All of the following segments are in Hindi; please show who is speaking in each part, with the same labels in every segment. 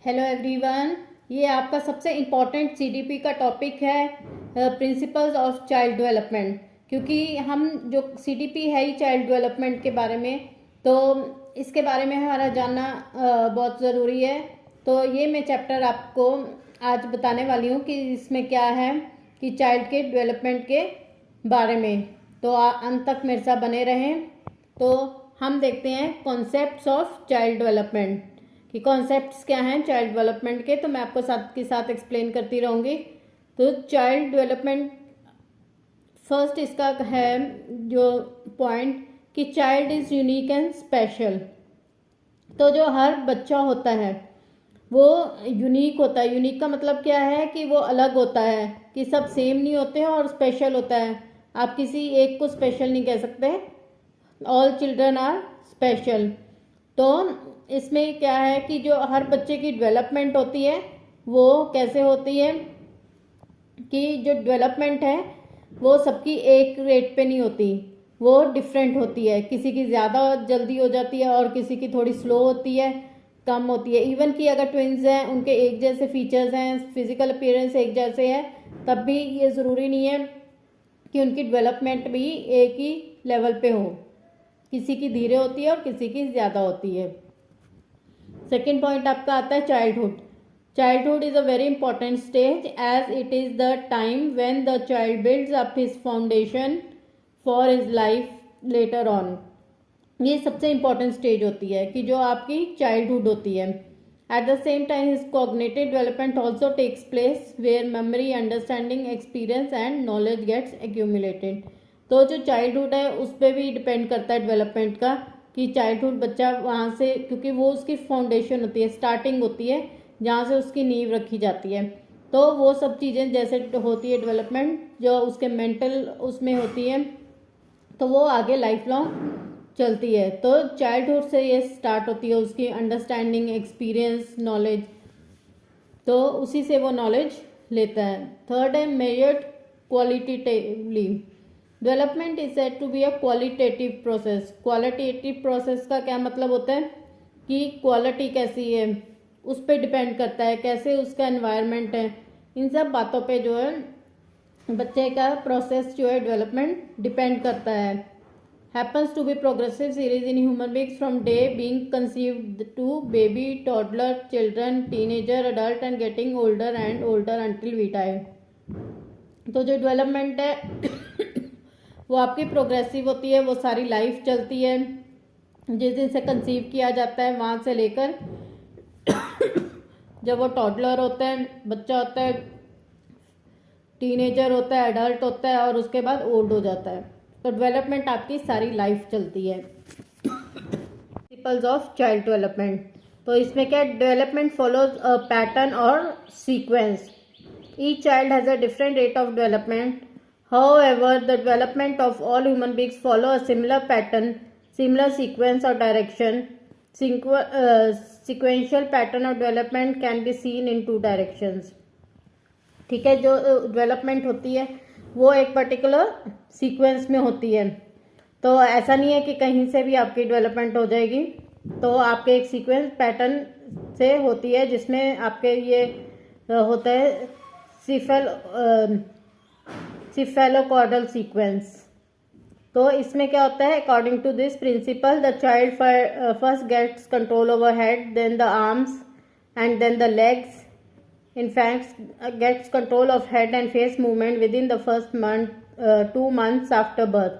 Speaker 1: हेलो एवरीवन, ये आपका सबसे इम्पॉर्टेंट सीडीपी का टॉपिक है, प्रिंसिपल्स ऑफ चाइल्ड डेवलपमेंट। क्योंकि हम जो सीडीपी है ही चाइल्ड डेवलपमेंट के बारे में, तो इसके बारे में हमारा जानना बहुत ज़रूरी है। तो ये मैं चैप्टर आपको आज बताने वाली हूँ कि इसमें क्या है कि चाइल्ड के डेवलपमेंट के बारे में। तो अंत तक मेरे साथ बने रहें। तो हम देखते हैं कॉन्सेप्ट्स ऑफ चाइल्ड डेवलपमेंट कि कॉन्सेप्ट्स क्या हैं चाइल्ड डेवलपमेंट के। तो मैं आपको साथ के साथ एक्सप्लेन करती रहूँगी। तो चाइल्ड डेवलपमेंट फर्स्ट इसका है जो पॉइंट कि child is unique and special. तो जो हर बच्चा होता है वो यूनिक होता है। यूनिक का मतलब क्या है कि वो अलग होता है, कि सब सेम नहीं होते हैं, और स्पेशल होता है। आप किसी एक को स्पेशल नहीं कह सकते, ऑल चिल्ड्रन आर स्पेशल। तो इसमें क्या है कि जो हर बच्चे की डेवलपमेंट होती है वो कैसे होती है कि जो डेवलपमेंट है वो सबकी एक रेट पे नहीं होती, वो डिफरेंट होती है। किसी की ज़्यादा जल्दी हो जाती है और किसी की थोड़ी स्लो होती है, कम होती है। इवन कि अगर ट्विंस हैं, उनके एक जैसे फीचर्स हैं, फिजिकल अपीयरेंस एक जैसे है, तब भी ये ज़रूरी नहीं है कि उनकी डेवलपमेंट भी एक ही लेवल पे हो। किसी की धीरे होती है और किसी की ज़्यादा होती है। सेकेंड पॉइंट आपका आता है childhood. Childhood is a very important stage as it is the time when the child builds up his foundation for his life later on. ये सबसे इंपॉर्टेंट स्टेज होती है कि जो आपकी चाइल्डहुड होती है। At the same time his cognitive development also takes place where memory, understanding, experience and knowledge gets accumulated. तो जो चाइल्डहुड है उस पर भी डिपेंड करता है डेवलपमेंट का, कि चाइल्डहुड बच्चा वहाँ से, क्योंकि वो उसकी फाउंडेशन होती है, स्टार्टिंग होती है जहाँ से उसकी नींव रखी जाती है। तो वो सब चीज़ें जैसे होती है डेवलपमेंट जो उसके मेंटल उसमें होती है, तो वो आगे लाइफ लॉन्ग चलती है। तो चाइल्डहुड से ये स्टार्ट होती है उसकी अंडरस्टैंडिंग, एक्सपीरियंस, नॉलेज। तो उसी से वो नॉलेज लेता है। थर्ड है measured qualitatively. Development is said to be a qualitative process. Qualitative process का क्या मतलब होता है कि क्वालिटी कैसी है उस पर डिपेंड करता है, कैसे उसका एनवायरनमेंट है। इन सब बातों पे जो है बच्चे का प्रोसेस जो है डेवलपमेंट डिपेंड करता है। Happens to be progressive series in human beings from the being conceived to baby, toddler, children, teenager, adult and getting older and older until we die. तो जो डेवलपमेंट है वो आपकी प्रोग्रेसिव होती है, वो सारी लाइफ चलती है। जिस दिन से कंसीव किया जाता है वहाँ से लेकर जब वो टॉडलर होता है, बच्चा होता है, टीनेजर होता है, एडल्ट होता है, और उसके बाद ओल्ड हो जाता है। तो डेवलपमेंट आपकी सारी लाइफ चलती है। Principles of child development. तो इसमें क्या, डेवलपमेंट फॉलोज अ पैटर्न और sequence. Each child has a different rate of development. However, the development of all human beings follow a similar pattern, similar sequence or direction. Sequential pattern of development can be seen in two directions. ठीक है, जो डेवलपमेंट होती है वो एक पर्टिकुलर सीक्वेंस में होती है। तो ऐसा नहीं है कि कहीं से भी आपकी डेवलपमेंट हो जाएगी। तो आपके एक सीक्वेंस पैटर्न से होती है जिसमें आपके ये होता है सिफेलोकॉर्डल सीक्वेंस। तो इसमें क्या होता है, according to this principle the child first gets control over head, then the arms and then the legs. Infants gets control of head and face movement within the first month, 2 months after birth.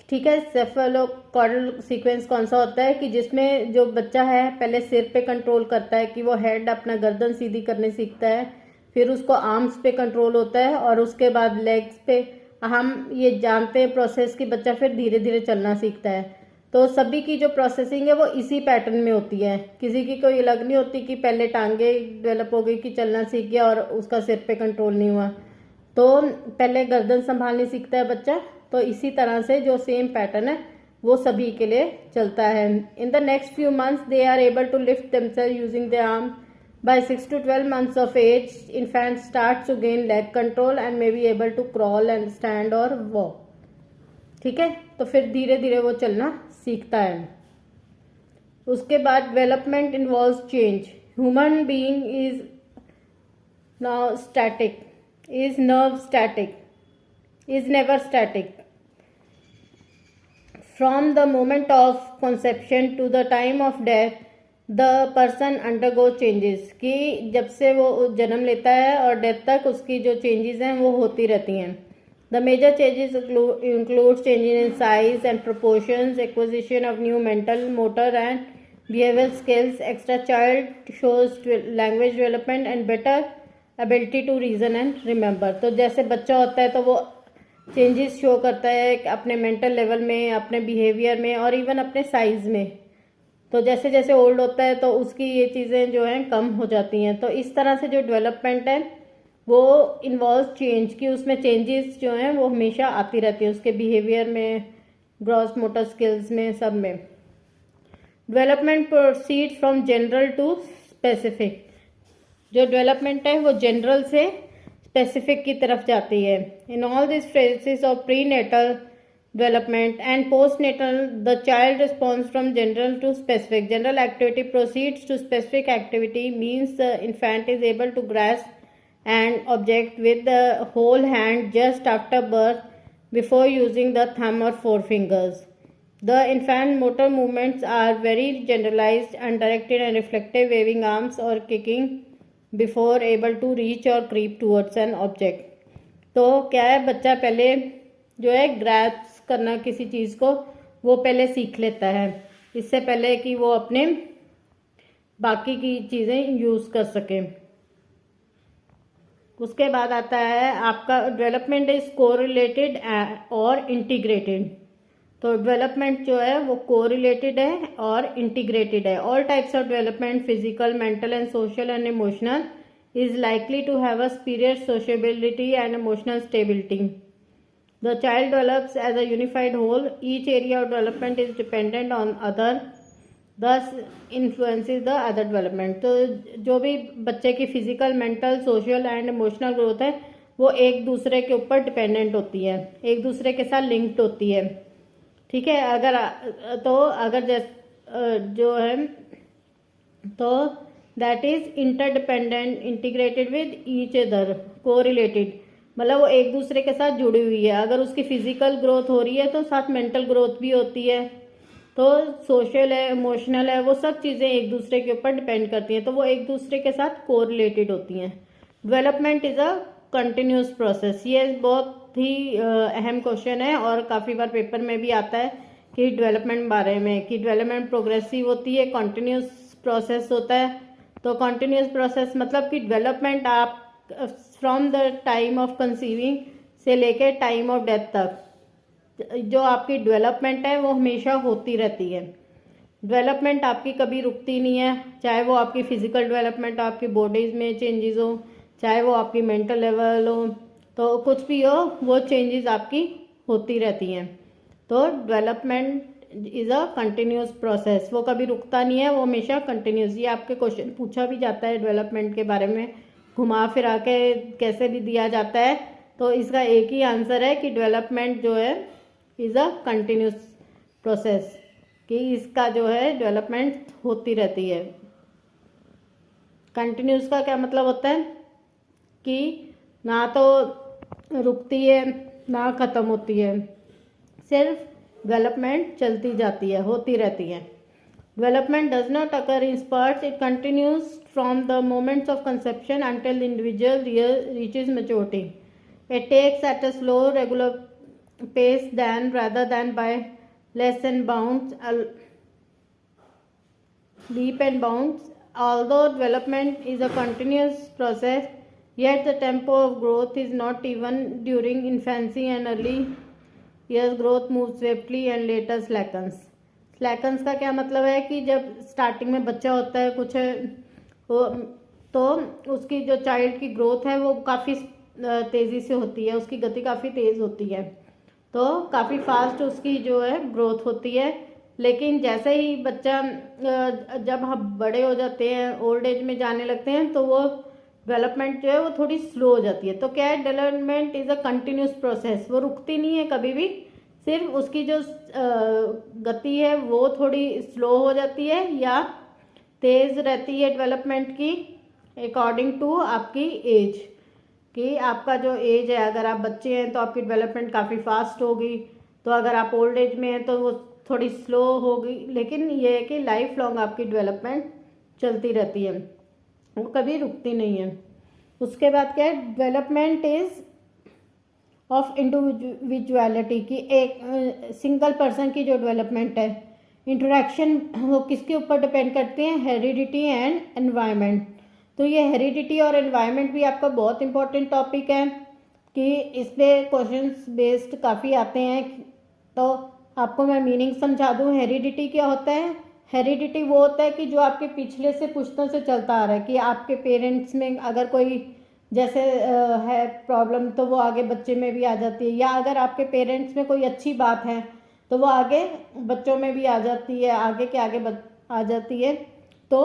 Speaker 1: ठीक है, सेफेलोकॉर्डल सीक्वेंस कौन सा होता है कि जिसमें जो बच्चा है पहले सिर पे कंट्रोल करता है कि वो हेड अपना गर्दन सीधी करने सीखता है, फिर उसको आर्म्स पे कंट्रोल होता है, और उसके बाद लेग्स पे। हम ये जानते हैं प्रोसेस कि बच्चा फिर धीरे धीरे चलना सीखता है। तो सभी की जो प्रोसेसिंग है वो इसी पैटर्न में होती है, किसी की कोई अलग नहीं होती कि पहले टांगे डेवलप हो गई कि चलना सीख गया और उसका सिर पे कंट्रोल नहीं हुआ। तो पहले गर्दन संभालने सीखता है बच्चा। तो इसी तरह से जो सेम पैटर्न है वो सभी के लिए चलता है। In the next few months they are able to lift themself using the arm. By 6 to 12 months of age, infant starts to gain leg control and may be able to crawl and stand or walk. ठीक है, तो फिर धीरे धीरे वो चलना सीखता है। उसके बाद development involves change. human being is now static, is nerve static, is never static. From the moment of conception to the time of death, the person undergo changes. कि जब से वो जन्म लेता है और डेथ तक उसकी जो changes हैं वो होती रहती हैं. The major changes include changes in size and proportions, acquisition of new mental, motor and behavioral skills. Extra child shows language development and better ability to reason and remember. तो जैसे बच्चा होता है तो वो चेंजेस शो करता है अपने मेंटल लेवल में, अपने बिहेवियर में और इवन अपने साइज में. तो जैसे जैसे ओल्ड होता है तो उसकी ये चीज़ें जो हैं कम हो जाती हैं. तो इस तरह से जो डेवलपमेंट है वो इन्वॉल्व चेंज की, उसमें चेंजेस जो हैं वो हमेशा आती रहती है उसके बिहेवियर में, ग्रॉस मोटर स्किल्स में, सब में. Development proceed from general to specific. जो डेवलपमेंट है वो जनरल से स्पेसिफिक की तरफ जाती है. In all this phases of prenatal development and postnatal the child response from general to specific. General activity proceeds to specific activity means the infant is able to grasp and object with the whole hand just after birth before using the thumb or forefingers. The infant motor movements are very generalized, undirected and reflective, waving arms or kicking before able to reach or creep towards an object. तो क्या है, बच्चा पहले जो है ग्रैस्प करना किसी चीज़ को वो पहले सीख लेता है इससे पहले कि वो अपने बाकी की चीज़ें यूज़ कर सके. उसके बाद आता है आपका डेवलपमेंट इज कोरिलेटेड और इंटीग्रेटेड. तो डेवलपमेंट जो है वो कोरिलेटेड है और इंटीग्रेटेड है. All types of development physical, mental and social and emotional is likely to have a superior sociability and emotional stability. The child develops as a unified whole. Each area of development is dependent on other, thus influences the other development. तो जो भी बच्चे की physical, mental, social and emotional growth है वो एक दूसरे के ऊपर डिपेंडेंट होती है, एक दूसरे के साथ लिंक्ड होती है. ठीक है. अगर जो है तो that is interdependent, integrated with each other, correlated. मतलब वो एक दूसरे के साथ जुड़ी हुई है. अगर उसकी फिजिकल ग्रोथ हो रही है तो साथ मेंटल ग्रोथ भी होती है. तो सोशल है, इमोशनल है, वो सब चीज़ें एक दूसरे के ऊपर डिपेंड करती हैं. तो वो एक दूसरे के साथ कोरिलेटेड होती हैं. Development is a continuous process. ये बहुत ही अहम क्वेश्चन है और काफ़ी बार पेपर में भी आता है कि डेवलपमेंट बारे में, कि डेवलपमेंट प्रोग्रेसिव होती है, कंटिन्यूस प्रोसेस होता है. तो कंटिन्यूस प्रोसेस मतलब कि डेवलपमेंट आप from the time of conceiving से लेके टाइम ऑफ डेथ तक जो आपकी डेवलपमेंट है वो हमेशा होती रहती है. डेवलपमेंट आपकी कभी रुकती नहीं है, चाहे वो आपकी फिजिकल डेवलपमेंट, आपकी बॉडीज़ में चेंजेस हो, चाहे वो आपकी मेंटल लेवल हो, तो कुछ भी हो वो चेंजेस आपकी होती रहती हैं. तो development is a continuous process. वो कभी रुकता नहीं है, वो हमेशा कंटिन्यूस. ये आपके क्वेश्चन पूछा भी जाता है डेवलपमेंट के बारे में, घुमा फिरा के कैसे भी दिया जाता है. तो इसका एक ही आंसर है कि डेवलपमेंट जो है इज़ अ कंटिन्यूस प्रोसेस, कि इसका जो है डेवलपमेंट होती रहती है. कंटिन्यूस का क्या मतलब होता है कि ना तो रुकती है ना ख़त्म होती है, सिर्फ डेवलपमेंट चलती जाती है, होती रहती है. Development does not occur in spurts. It continues from the moments of conception until the individual reaches maturity. It takes at a slow regular pace than rather than by leaps and bounds. Although development is a continuous process, yet the tempo of growth is not even. During infancy and early years growth moves swiftly and later slackens. Slackens का क्या मतलब है कि जब स्टार्टिंग में बच्चा होता है कुछ तो उसकी जो चाइल्ड की ग्रोथ है वो काफ़ी तेज़ी से होती है, उसकी गति काफ़ी तेज़ होती है, तो काफ़ी फास्ट उसकी जो है ग्रोथ होती है. लेकिन जैसे ही बच्चा जब हम बड़े हो जाते हैं, ओल्ड एज में जाने लगते हैं, तो वो डेवलपमेंट जो है वो थोड़ी स्लो हो जाती है. तो क्या है, development is a continuous process. वो रुकती नहीं है कभी भी, सिर्फ उसकी जो गति है वो थोड़ी स्लो हो जाती है या तेज़ रहती है डेवलपमेंट की अकॉर्डिंग टू आपकी एज, कि आपका जो एज है, अगर आप बच्चे हैं तो आपकी डेवलपमेंट काफ़ी फास्ट होगी, तो अगर आप ओल्ड एज में हैं तो वो थोड़ी स्लो होगी। लेकिन ये है कि लाइफ लॉन्ग आपकी डेवलपमेंट चलती रहती है, वो कभी रुकती नहीं है। उसके बाद क्या है, डेवलपमेंट इज ऑफ इंडिविजुअलिटी, की एक सिंगल पर्सन की जो डेवलपमेंट है, इंटरेक्शन वो किसके ऊपर डिपेंड करते हैं, हेरिडिटी एंड एनवायरनमेंट। तो ये हेरिडिटी और एनवायरनमेंट भी आपका बहुत इंपॉर्टेंट टॉपिक है कि इस पर क्वेश्चंस बेस्ड काफ़ी आते हैं। तो आपको मैं मीनिंग समझा दूँ। हेरिडिटी क्या होता है, हेरिडिटी वो होता है कि जो आपके पिछले से पुश्तों से चलता आ रहा है, कि आपके पेरेंट्स में अगर कोई जैसे है प्रॉब्लम तो वो आगे बच्चे में भी आ जाती है, या अगर आपके पेरेंट्स में कोई अच्छी बात है तो वो आगे बच्चों में भी आ जाती है, आगे के आगे आ जाती है। तो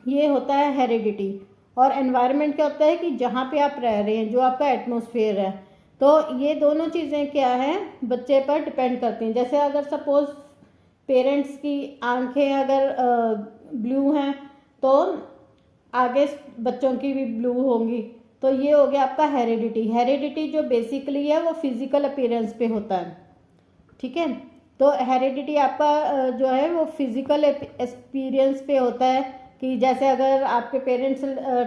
Speaker 1: ये होता है हेरिडिटी। और एनवायरनमेंट क्या होता है कि जहाँ पे आप रह रहे हैं, जो आपका एटमॉस्फेयर है। तो ये दोनों चीज़ें क्या है, बच्चे पर डिपेंड करती हैं। जैसे अगर सपोज पेरेंट्स की आंखें अगर ब्लू हैं तो आगे बच्चों की भी ब्लू होंगी। तो ये हो गया आपका हेरिडिटी। हेरिडिटी जो बेसिकली है वो फिजिकल अपीयरेंस पे होता है, ठीक है। तो हेरिडिटी आपका जो है वो फिजिकल एक्सपीरियंस पे होता है, कि जैसे अगर आपके पेरेंट्स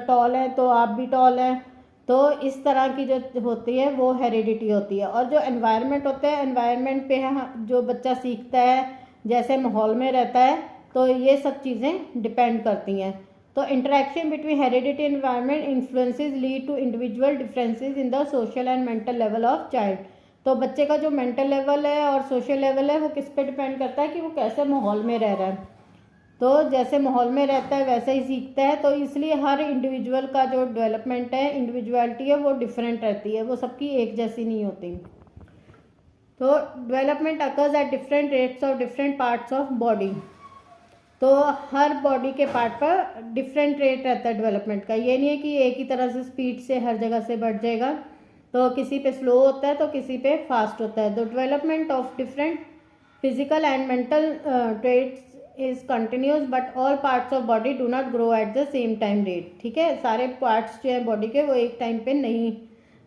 Speaker 1: टॉल हैं तो आप भी टॉल हैं, तो इस तरह की जो होती है वो हेरिडिटी होती है। और जो एनवायरनमेंट होता है, एनवायरनमेंट पे जो बच्चा सीखता है, जैसे माहौल में रहता है, तो ये सब चीज़ें डिपेंड करती हैं। तो interaction between heredity and environment influences lead to individual differences in the social and mental level of child. तो बच्चे का जो मेंटल लेवल है और सोशल लेवल है वो किस पे डिपेंड करता है, कि वो कैसे माहौल में रह रहा है। तो जैसे माहौल में रहता है वैसे ही सीखता है। तो इसलिए हर इंडिविजुअल का जो डेवलपमेंट है, इंडिविजुअलिटी है, वो डिफरेंट रहती है, वो सबकी एक जैसी नहीं होती। तो development occurs at different rates of different parts of body. तो हर बॉडी के पार्ट पर डिफरेंट रेट रहता है डेवलपमेंट का। ये नहीं है कि एक ही तरह से स्पीड से हर जगह से बढ़ जाएगा, तो किसी पे स्लो होता है तो किसी पे फास्ट होता है। तो development of different physical and mental traits is continuous, but all parts of body do not grow at the same time rate, ठीक है। सारे पार्ट्स जो हैं बॉडी के वो एक टाइम पे नहीं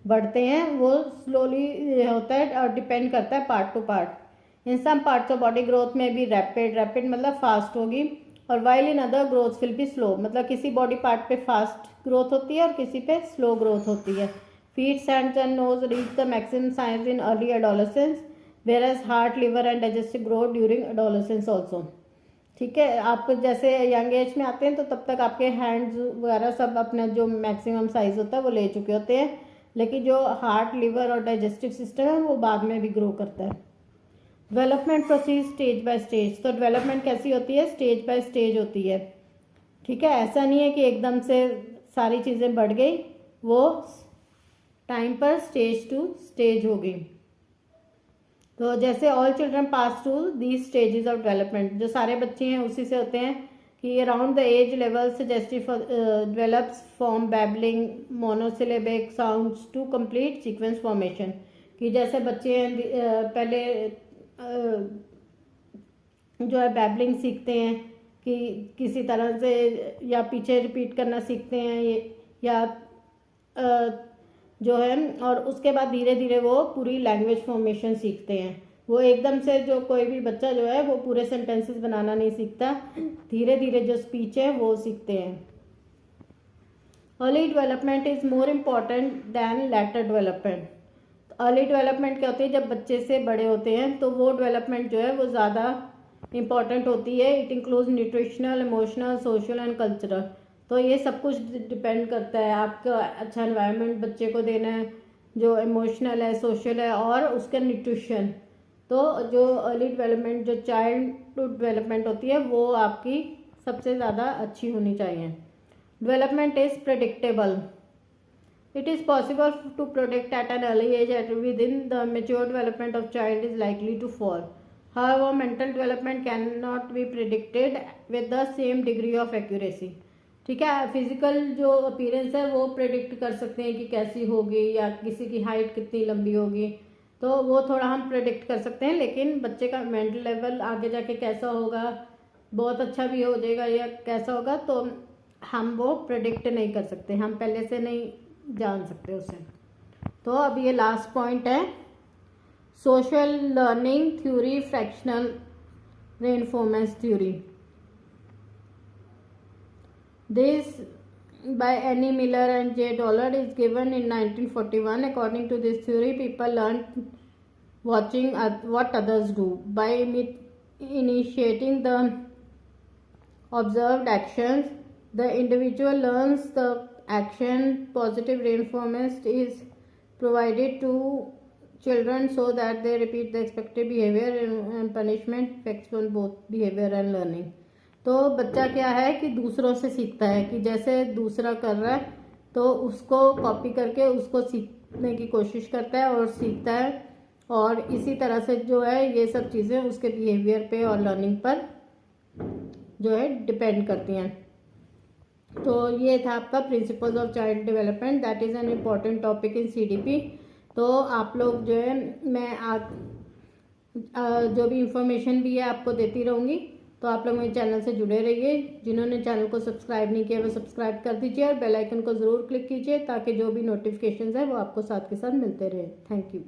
Speaker 1: बढ़ते हैं, वो स्लोली होता है और डिपेंड करता है part to part. In some parts of body growth में भी रैपिड मतलब फास्ट होगी, और while in other growth will be slow, मतलब किसी बॉडी पार्ट पे फास्ट ग्रोथ होती है और किसी पे स्लो ग्रोथ होती है। Feet, hands and nose reach the maximum size in early adolescence, whereas heart, liver and digestive growth during adolescence also, ठीक है। आप जैसे यंग एज में आते हैं तो तब तक आपके हैंड्स वगैरह सब अपना जो मैक्सिमम साइज होता है वो ले चुके होते हैं, लेकिन जो हार्ट, लिवर और डाइजेस्टिव सिस्टम है वो बाद में भी ग्रो करता है। Development proceed stage by stage. तो डेवलपमेंट कैसी होती है, स्टेज बाय स्टेज होती है, ठीक है। ऐसा नहीं है कि एकदम से सारी चीज़ें बढ़ गई, वो टाइम पर स्टेज टू स्टेज होगी। तो जैसे all children pass through these stages of development, जो सारे बच्चे हैं उसी से होते हैं, कि around the age level suggestive develops form babbling monosyllabic sounds to complete sequence formation. कि जैसे बच्चे हैं पहले जो है बैबलिंग सीखते हैं, कि किसी तरह से या पीछे रिपीट करना सीखते हैं, या जो है, और उसके बाद धीरे धीरे वो पूरी लैंग्वेज फॉर्मेशन सीखते हैं। वो एकदम से जो कोई भी बच्चा जो है वो पूरे सेंटेंसेस बनाना नहीं सीखता, धीरे धीरे जो स्पीच है वो सीखते हैं। Early development is more important than later development. Early development क्या होती है, जब बच्चे से बड़े होते हैं तो वो डेवलपमेंट जो है वो ज़्यादा इम्पॉर्टेंट होती है। It includes nutritional, emotional, social and cultural. तो ये सब कुछ डिपेंड करता है, आपका अच्छा एनवायरनमेंट बच्चे को देना है, जो इमोशनल है, सोशल है, और उसका न्यूट्रिशन। तो जो अर्ली डेवलपमेंट, जो चाइल्डहुड डेवलपमेंट होती है, वो आपकी सबसे ज़्यादा अच्छी होनी चाहिए। Development is predictable. It is possible to predict at an early age that within the mature development of child is likely to fall. However, mental development cannot be predicted with the same degree of accuracy. ठीक है, फिजिकल जो अपीयरेंस है वो प्रेडिक्ट कर सकते हैं कि कैसी होगी, या किसी की हाइट कितनी लंबी होगी, तो वो थोड़ा हम प्रेडिक्ट कर सकते हैं। लेकिन बच्चे का मेंटल लेवल आगे जाके कैसा होगा, बहुत अच्छा भी हो जाएगा या कैसा होगा तो हम वो प्रेडिक्ट नहीं कर सकते, हम पहले से नहीं जान सकते उसे। तो अब ये लास्ट पॉइंट है, social learning theory, fractional reinforcement theory. This by Annie Miller and J. Dollard is given in 1941. According to this theory, people learn watching what others do. By initiating the observed actions, the individual learns the action. Positive reinforcement is provided to children so that they repeat the expected behavior, and punishment affects on both behavior and learning. तो बच्चा क्या है कि दूसरों से सीखता है, कि जैसे दूसरा कर रहा है तो उसको कॉपी करके उसको सीखने की कोशिश करता है और सीखता है, और इसी तरह से जो है ये सब चीज़ें उसके बिहेवियर पे और लर्निंग पर जो है डिपेंड करती हैं। तो ये था आपका principles of child development, that is an important topic in CDP. तो आप लोग जो है मैं जो भी इंफॉर्मेशन भी है आपको देती रहूँगी, तो आप लोग मेरे चैनल से जुड़े रहिए। जिन्होंने चैनल को सब्सक्राइब नहीं किया वो सब्सक्राइब कर दीजिए और बेल आइकन को ज़रूर क्लिक कीजिए ताकि जो भी नोटिफिकेशंस है वो आपको साथ के साथ मिलते रहे। Thank you.